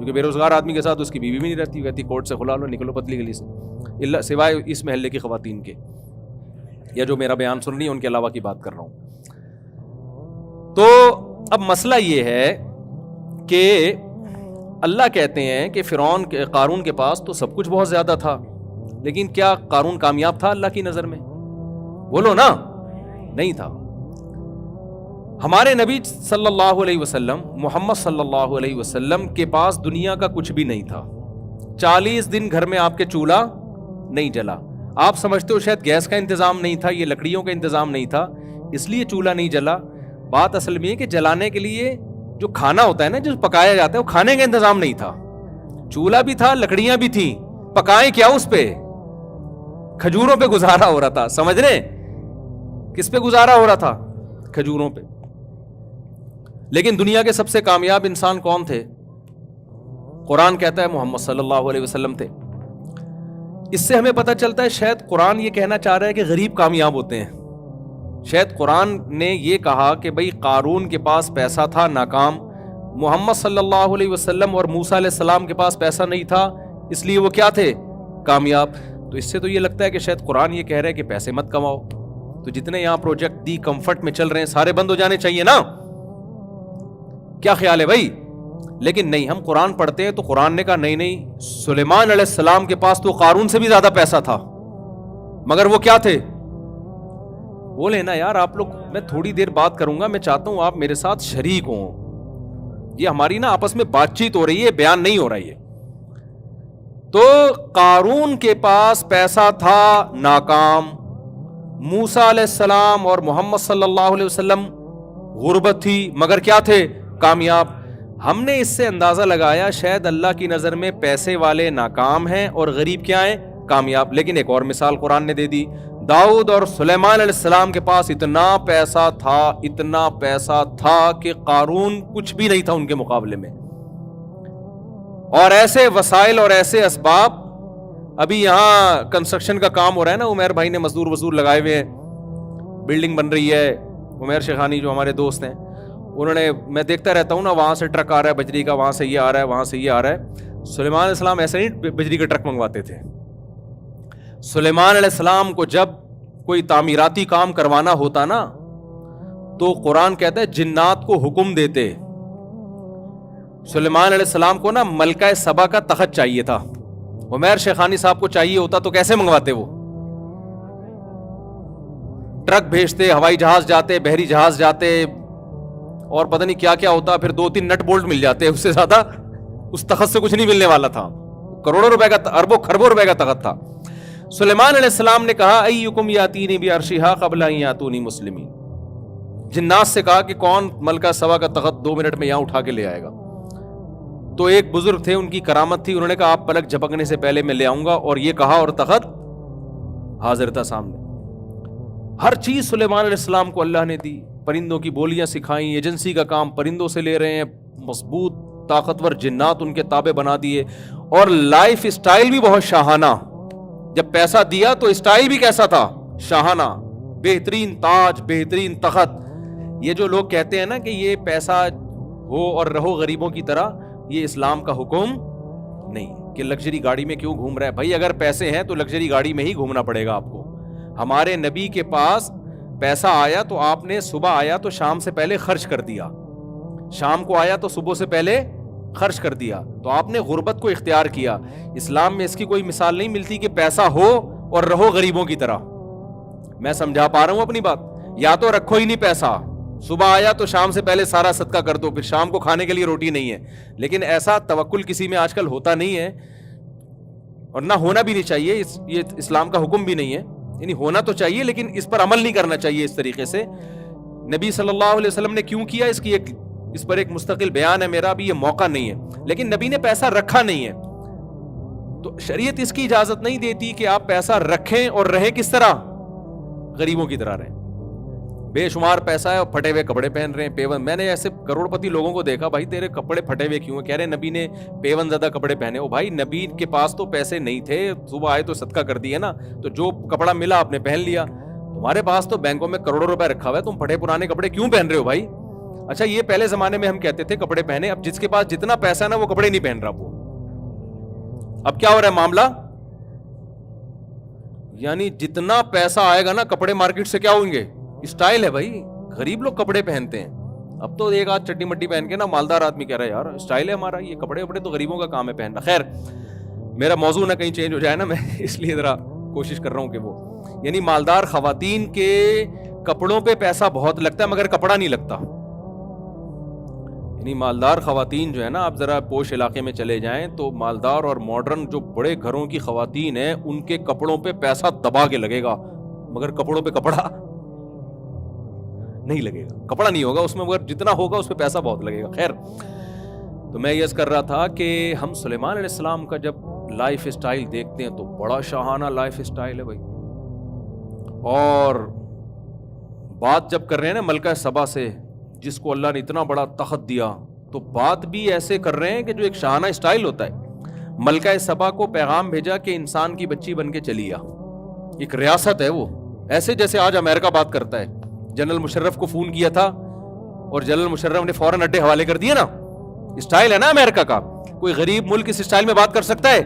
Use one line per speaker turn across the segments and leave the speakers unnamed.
کیونکہ بے روزگار آدمی کے ساتھ اس کی بیوی بھی نہیں رہتی, کہتی کورٹ سے کھلا لو, نکلو پتلی گلی سے, اللہ سوائے اس محلے کی خواتین کے, یا جو میرا بیان سن رہی ہیں ان کے علاوہ کی بات کر رہا ہوں. تو اب مسئلہ یہ ہے کہ اللہ کہتے ہیں کہ قارون کے پاس تو سب کچھ بہت زیادہ تھا, لیکن کیا قارون کامیاب تھا اللہ کی نظر میں؟ بولو نا, نہیں تھا. ہمارے نبی صلی اللہ علیہ وسلم, محمد صلی اللہ علیہ وسلم کے پاس دنیا کا کچھ بھی نہیں تھا. 40 دن گھر میں آپ کے چولہا نہیں جلا. آپ سمجھتے ہو شاید گیس کا انتظام نہیں تھا, یہ لکڑیوں کا انتظام نہیں تھا, اس لیے چولہا نہیں جلا. بات اصل میں ہے کہ جلانے کے لیے جو کھانا ہوتا ہے نا, جو پکایا جاتا ہے, وہ کھانے کا انتظام نہیں تھا. چولہا بھی تھا, لکڑیاں بھی تھیں, پکائیں کیا اس پہ؟ کھجوروں پہ گزارا ہو رہا تھا. سمجھ رہے کس پہ گزارا ہو رہا تھا؟ کھجوروں پہ. لیکن دنیا کے سب سے کامیاب انسان کون تھے؟ قرآن کہتا ہے محمد صلی اللہ علیہ وسلم تھے. اس سے ہمیں پتہ چلتا ہے شاید قرآن یہ کہنا چاہ رہا ہے کہ غریب کامیاب ہوتے ہیں. شاید قرآن نے یہ کہا کہ بھئی قارون کے پاس پیسہ تھا, ناکام. محمد صلی اللہ علیہ وسلم اور موسیٰ علیہ السلام کے پاس پیسہ نہیں تھا, اس لیے وہ کیا تھے؟ کامیاب. تو اس سے تو یہ لگتا ہے کہ شاید قرآن یہ کہہ رہا ہے کہ پیسے مت کماؤ. تو جتنے یہاں پروجیکٹ دی کمفرٹ میں چل رہے ہیں سارے بند ہو جانے چاہیے نا. کیا خیال ہے بھائی؟ لیکن نہیں, ہم قرآن پڑھتے ہیں تو قرآن نے کہا نہیں, سلیمان علیہ السلام کے پاس تو قارون سے بھی زیادہ پیسہ تھا, مگر وہ کیا تھے؟ بولے نا یار آپ لوگ. میں تھوڑی دیر بات کروں گا, میں چاہتا ہوں آپ میرے ساتھ شریک ہوں. یہ ہماری نا آپس میں بات چیت ہو رہی ہے, بیان نہیں ہو رہا ہے. تو قارون کے پاس پیسہ تھا, ناکام. موسیٰ علیہ السلام اور محمد صلی اللہ علیہ وسلم غربت تھی, مگر کیا تھے؟ کامیاب. ہم نے اس سے اندازہ لگایا شاید اللہ کی نظر میں پیسے والے ناکام ہیں اور غریب کیا ہیں؟ کامیاب. لیکن ایک اور مثال قرآن نے دے دی. داؤد اور سلیمان علیہ السلام کے پاس اتنا پیسہ تھا کہ قارون کچھ بھی نہیں تھا ان کے مقابلے میں. اور ایسے وسائل اور ایسے اسباب. ابھی یہاں کنسٹرکشن کا کام ہو رہا ہے نا, عمیر بھائی نے مزدور لگائے ہوئے ہیں, بلڈنگ بن رہی ہے. عمیر شیخانی جو ہمارے دوست ہیں, انہوں نے, میں دیکھتا رہتا ہوں نا, وہاں سے ٹرک آ رہا ہے بجری کا, وہاں سے یہ آ رہا ہے, وہاں سے یہ آ رہا ہے. سلیمان علیہ السلام ایسے نہیں بجری کا ٹرک منگواتے تھے. سلیمان علیہ السلام کو جب کوئی تعمیراتی کام کروانا ہوتا نا, تو قرآن کہتا ہے جنات کو حکم دیتے. سلیمان علیہ السلام کو نا ملکہ سبا کا تخت چاہیے تھا, عمیر شیخانی صاحب کو چاہیے ہوتا تو کیسے منگواتے؟ وہ ٹرک بھیجتے, ہوائی جہاز جاتے, بحری جہاز جاتے, اور پتہ نہیں کیا کیا ہوتا, پھر 2-3 نٹ بولٹ مل جاتے. اس سے زیادہ اس تخت سے کچھ نہیں ملنے والا تھا. کروڑوں روپے کا, اربوں خربوں روپے کا تخت تھا. سلیمان علیہ السلام نے کہا ایکم یاتینی بعرشھا قبل ان یاتونی مسلمین. جنات سے کہا کہ کون ملکہ سبا کا تخت 2 منٹ میں یہاں اٹھا کے لے آئے گا. تو ایک بزرگ تھے, ان کی کرامت تھی, انہوں نے کہا آپ پلک جھپکنے سے پہلے میں لے آؤں گا, اور یہ کہا اور تخت حاضر تھا سامنے. ہر چیز سلیمان علیہ السلام کو اللہ نے دی. پرندوں کی بولیاں سکھائیں, ایجنسی کا کام پرندوں سے لے رہے ہیں, مضبوط طاقتور جنات ان کے تابع بنا دیے, اور لائف اسٹائل بھی بہت شاہانہ. جب پیسہ دیا تو اسٹائل بھی کیسا تھا؟ شاہانہ, بہترین تاج, بہترین تخت. یہ جو لوگ کہتے ہیں نا کہ یہ پیسہ ہو اور رہو غریبوں کی طرح, یہ اسلام کا حکم نہیں کہ لگژری گاڑی میں کیوں گھوم رہا ہے. بھائی اگر پیسے ہیں تو لگژری گاڑی میں ہی گھومنا پڑے گا آپ کو. ہمارے نبی کے پاس پیسہ آیا تو آپ نے صبح آیا تو شام سے پہلے خرچ کر دیا, شام کو آیا تو صبح سے پہلے خرچ کر دیا. تو آپ نے غربت کو اختیار کیا. اسلام میں اس کی کوئی مثال نہیں ملتی کہ پیسہ ہو اور رہو غریبوں کی طرح. میں سمجھا پا رہا ہوں اپنی بات؟ یا تو رکھو ہی نہیں پیسہ, صبح آیا تو شام سے پہلے سارا صدقہ کر دو, پھر شام کو کھانے کے لیے روٹی نہیں ہے. لیکن ایسا توکل کسی میں آج کل ہوتا نہیں ہے, اور نہ ہونا بھی نہیں چاہیے. یہ اسلام کا حکم بھی نہیں ہے. یعنی ہونا تو چاہیے لیکن اس پر عمل نہیں کرنا چاہیے اس طریقے سے. نبی صلی اللہ علیہ وسلم نے کیوں کیا, اس پر ایک مستقل بیان ہے میرا, بھی یہ موقع نہیں ہے. لیکن نبی نے پیسہ رکھا نہیں ہے, تو شریعت اس کی اجازت نہیں دیتی کہ آپ پیسہ رکھیں اور رہیں کس طرح؟ غریبوں کی طرح رہیں. بے شمار پیسہ ہے اور پھٹے ہوئے کپڑے پہن رہے ہیں, پیون. میں نے ایسے کروڑ پتی لوگوں کو دیکھا, بھائی تیرے کپڑے پھٹے ہوئے کیوں ہیں؟ کہہ رہے نبی نے پیون زدہ کپڑے پہنے. او بھائی نبی کے پاس تو پیسے نہیں تھے, صبح آئے تو صدقہ کر دیے نا, تو جو کپڑا ملا آپ نے پہن لیا. تمہارے پاس تو بینکوں میں کروڑوں روپے رکھا ہوا ہے, تم پھٹے پرانے کپڑے کیوں پہن رہے ہو بھائی؟ اچھا یہ پہلے زمانے میں ہم کہتے تھے کپڑے پہنے, اب جس کے پاس جتنا پیسہ ہے نا وہ کپڑے نہیں پہن رہا. وہ اب کیا ہو رہا ہے معاملہ, یعنی جتنا پیسہ آئے گا نا کپڑے مارکیٹ سے کیا ہوئیں گے, اسٹائل ہے بھائی. غریب لوگ کپڑے پہنتے ہیں. اب تو ایک آدھ چٹی مٹی پہن کے نا مالدار آدمی کہہ رہا ہے یار اسٹائل ہے ہمارا, یہ کپڑے وپڑے تو غریبوں کا کام ہے پہننا. خیر میرا موضوع نہ کہیں چینج ہو جائے نا, میں اس لیے ذرا کوشش کر رہا ہوں کہ وہ, یعنی مالدار خواتین کے کپڑوں پہ پیسہ بہت لگتا ہے مگر کپڑا نہیں لگتا. یعنی مالدار خواتین جو ہے نا, آپ ذرا پوش علاقے میں چلے جائیں تو مالدار اور ماڈرن جو بڑے گھروں کی خواتین ہیں ان کے کپڑوں پہ پیسہ دبا کے لگے گا مگر کپڑوں پہ کپڑا نہیں لگے گا, کپڑا نہیں ہوگا اس میں, مگر جتنا ہوگا اس پہ پیسہ بہت لگے گا. خیر تو میں یہ کر رہا تھا کہ ہم سلیمان علیہ السلام کا جب لائف اسٹائل دیکھتے ہیں تو بڑا شاہانہ لائف اسٹائل ہے بھائی. اور بات جب کر رہے ہیں نا ملکہ سبا سے جس کو اللہ نے اتنا بڑا تخت دیا, تو بات بھی ایسے کر رہے ہیں کہ جو ایک شاہانہ اسٹائل ہوتا ہے. ملکہ سبا کو پیغام بھیجا کہ انسان کی بچی بن کے چلی آ. ایک ریاست ہے وہ, ایسے جیسے آج امریکہ بات کرتا ہے. جنرل مشرف کو فون کیا تھا اور جنرل مشرف نے فوراً اڈے حوالے کر دیے نا. اسٹائل ہے نا امریکہ کا. کوئی غریب ملک اس اسٹائل میں بات کر سکتا ہے؟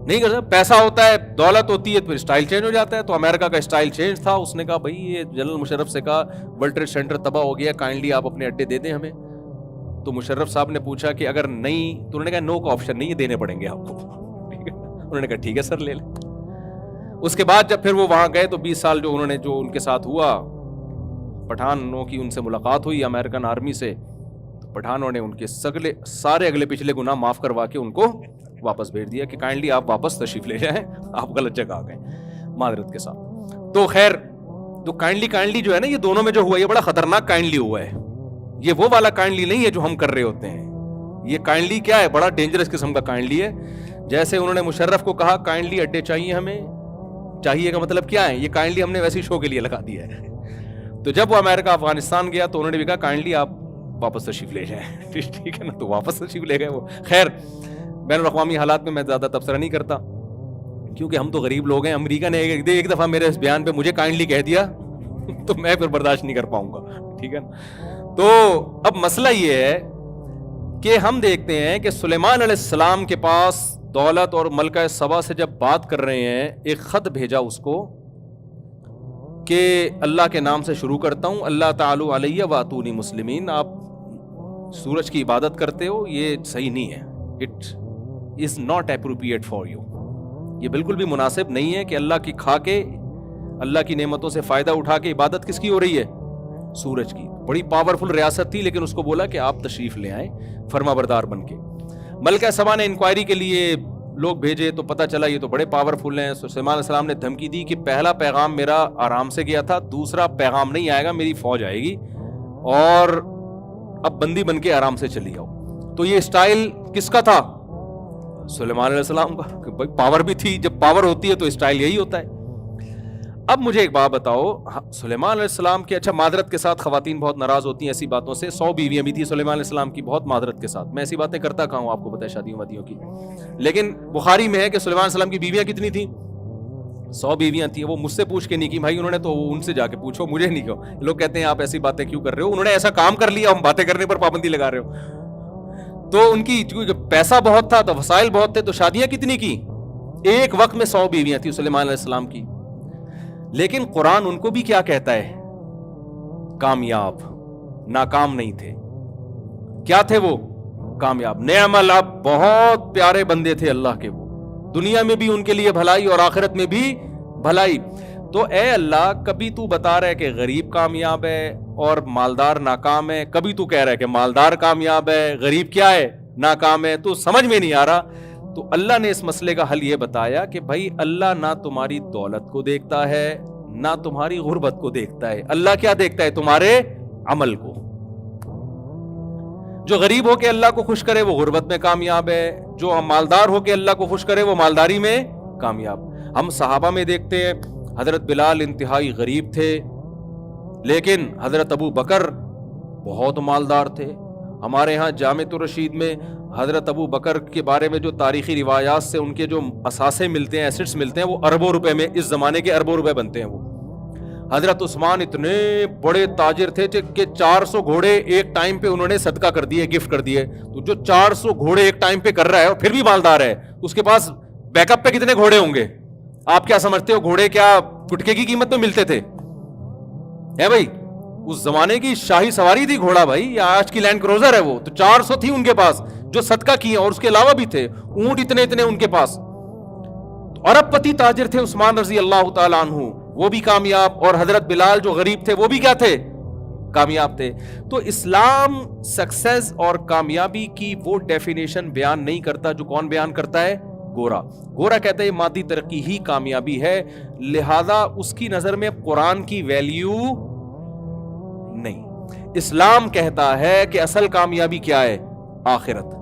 نہیں کر سکتا. پیسہ ہوتا ہے, دولت ہوتی ہے, پھر اسٹائل چینج ہو جاتا ہے. تو امریکہ کا اسٹائل چینج تھا. اس نے کہا بھائی یہ جنرل مشرف سے کہا ورلڈ ٹریڈ سینٹر تباہ ہو گیا, کائنڈلی آپ اپنے اڈے دے دیں ہمیں. تو مشرف صاحب نے پوچھا کہ اگر نہیں, تو انہوں نے کہا نو کا آپشن نہیں, یہ دینے پڑیں گے آپ کو. انہوں نے کہا ٹھیک ہے سر لے لیں. اس کے بعد جب پھر وہ وہاں گئے تو 20 سال جو انہوں نے جو ان کے ساتھ ہوا, پٹھانوں کی ان سے ملاقات ہوئی امریکن آرمی سے, تو پٹھانوں نے ان کے سارے اگلے پچھلے گناہ معاف کروا کے ان کو واپس بھیج دیا کہ کائنڈلی آپ واپس تشریف لے جائیں, آپ غلط جگہ آ گئے, معذرت کے ساتھ. تو خیر تو کائنڈلی جو ہے نا, یہ دونوں میں جو ہوا یہ بڑا خطرناک کائنڈلی ہوا ہے. یہ وہ والا کائنڈلی نہیں ہے جو ہم کر رہے ہوتے ہیں. یہ کائنڈلی کیا ہے, بڑا ڈینجرس قسم کا کائنڈلی ہے. جیسے انہوں نے مشرف کو کہا کائنڈلی اڈے چاہیے ہمیں, چاہیے کا مطلب کیا ہے, یہ کائنڈلی ہم نے ویسے شو کے لیے لگا دیا ہے. تو جب وہ امریکہ افغانستان گیا تو انہوں نے بھی کہا کائنڈلی آپ واپس تشریف لے جائیں. ٹھیک ہے نا, تو واپس تشریف لے گئے وہ. خیر بین الاقوامی حالات میں زیادہ تبصرہ نہیں کرتا کیونکہ ہم تو غریب لوگ ہیں. امریکہ نے ایک دفعہ میرے اس بیان پہ مجھے کائنڈلی کہہ دیا تو میں پھر برداشت نہیں کر پاؤں گا. ٹھیک ہے نا. تو اب مسئلہ یہ ہے کہ ہم دیکھتے ہیں کہ سلیمان علیہ السلام کے پاس دولت اور ملکہ سبا سے جب بات کر رہے ہیں, ایک خط بھیجا اس کو کہ اللہ کے نام سے شروع کرتا ہوں, اللہ تعالی علیہ واتونی مسلمین. آپ سورج کی عبادت کرتے ہو, یہ صحیح نہیں ہے. It is not appropriate for you. یہ بالکل بھی مناسب نہیں ہے کہ اللہ کی کھا کے, اللہ کی نعمتوں سے فائدہ اٹھا کے عبادت کس کی ہو رہی ہے, سورج کی. بڑی پاورفل ریاست تھی لیکن اس کو بولا کہ آپ تشریف لے آئیں فرما بردار بن کے. ملکہ سبا نے انکوائری کے لیے لوگ بھیجے تو پتہ چلا یہ تو بڑے پاورفل ہیں. سلیمان علیہ السلام نے دھمکی دی کہ پہلا پیغام میرا آرام سے گیا تھا, دوسرا پیغام نہیں آئے گا, میری فوج آئے گی اور اب بندی بن کے آرام سے چلی آؤ. تو یہ اسٹائل کس کا تھا, سلیمان علیہ السلام کا. بھائی پاور بھی تھی, جب پاور ہوتی ہے تو اسٹائل یہی ہوتا ہے. اب مجھے ایک بات بتاؤ, سلیمان علیہ السلام کے, اچھا معذرت کے ساتھ خواتین بہت ناراض ہوتی ہیں ایسی باتوں سے. 100 بیویاں بھی تھی سلیمان علیہ السلام کی, بہت معذرت کے ساتھ. میں ایسی باتیں کرتا کہاں ہوں, آپ کو پتہ ہے شادیوں وادیوں کی. لیکن بخاری میں ہے کہ سلیمان علیہ السلام کی بیویاں کتنی تھیں, 100 بیویاں تھیں. وہ مجھ سے پوچھ کے نہیں کی بھائی, انہوں نے تو ان سے جا کے پوچھو, مجھے نہیں کہو. لوگ کہتے ہیں آپ ایسی باتیں کیوں کر رہے ہو, انہوں نے ایسا کام کر لیا, ہم باتیں کرنے پر پابندی لگا رہے ہو. تو ان کی پیسہ بہت تھا تو وسائل بہت تھے, تو شادیاں کتنی کی, ایک وقت میں 100 بیویاں تھیں سلیمان علیہ السلام کی. لیکن قرآن ان کو بھی کیا کہتا ہے, کامیاب, ناکام نہیں تھے. کیا تھے وہ, کامیاب. نعم العبد, بہت پیارے بندے تھے اللہ کے وہ, دنیا میں بھی ان کے لیے بھلائی اور آخرت میں بھی بھلائی. تو اے اللہ, کبھی تو بتا رہا ہے کہ غریب کامیاب ہے اور مالدار ناکام ہے, کبھی تو کہہ رہا ہے کہ مالدار کامیاب ہے, غریب کیا ہے, ناکام ہے. تو سمجھ میں نہیں آ رہا. تو اللہ نے اس مسئلے کا حل یہ بتایا کہ بھائی اللہ نہ تمہاری دولت کو دیکھتا ہے نہ تمہاری غربت کو دیکھتا ہے. اللہ کیا دیکھتا ہے, تمہارے عمل کو. جو غریب ہو کے اللہ کو خوش کرے وہ غربت میں کامیاب ہے, جو مالدار ہو کے اللہ کو خوش کرے وہ مالداری میں کامیاب. ہم صحابہ میں دیکھتے ہیں, حضرت بلال انتہائی غریب تھے لیکن حضرت ابو بکر بہت مالدار تھے. ہمارے ہاں جامع الرشید میں حضرت ابو بکر کے بارے میں جو تاریخی روایات سے ان کے جو اثاثے ملتے ہیں, ایسٹس ملتے ہیں, وہ اربوں روپے میں, اس زمانے کے اربوں روپے بنتے ہیں وہ. حضرت عثمان اتنے بڑے تاجر تھے کہ 400 گھوڑے ایک ٹائم پہ انہوں نے صدقہ کر دیے, گفٹ کر دیے. تو جو 400 گھوڑے ایک ٹائم پہ کر رہا ہے اور پھر بھی مالدار ہے, اس کے پاس بیک اپ پہ کتنے گھوڑے ہوں گے؟ آپ کیا سمجھتے ہو گھوڑے کیا گٹکے کی قیمت میں ملتے تھے؟ ہے بھائی, اس زمانے کی شاہی سواری تھی گھوڑا بھائی, یا آج کی لینڈ کروزر ہے وہ. تو 400 تھی ان کے پاس جو صدقہ کیے, اور اس کے علاوہ بھی تھے اونٹ اتنے اتنے ان کے پاس. ارب پتی تاجر تھے عثمان رضی اللہ تعالیٰ عنہ, وہ بھی کامیاب, اور حضرت بلال جو غریب تھے وہ بھی کیا تھے؟ کامیاب تھے. تو اسلام سکسیس اور کامیابی کی وہ ڈیفینیشن بیان نہیں کرتا جو کون بیان کرتا ہے؟ گورا. گورا کہتا ہے مادی ترقی ہی کامیابی ہے, لہذا اس کی نظر میں قرآن کی ویلیو نہیں. اسلام کہتا ہے کہ اصل کامیابی کیا ہے؟ آخرت.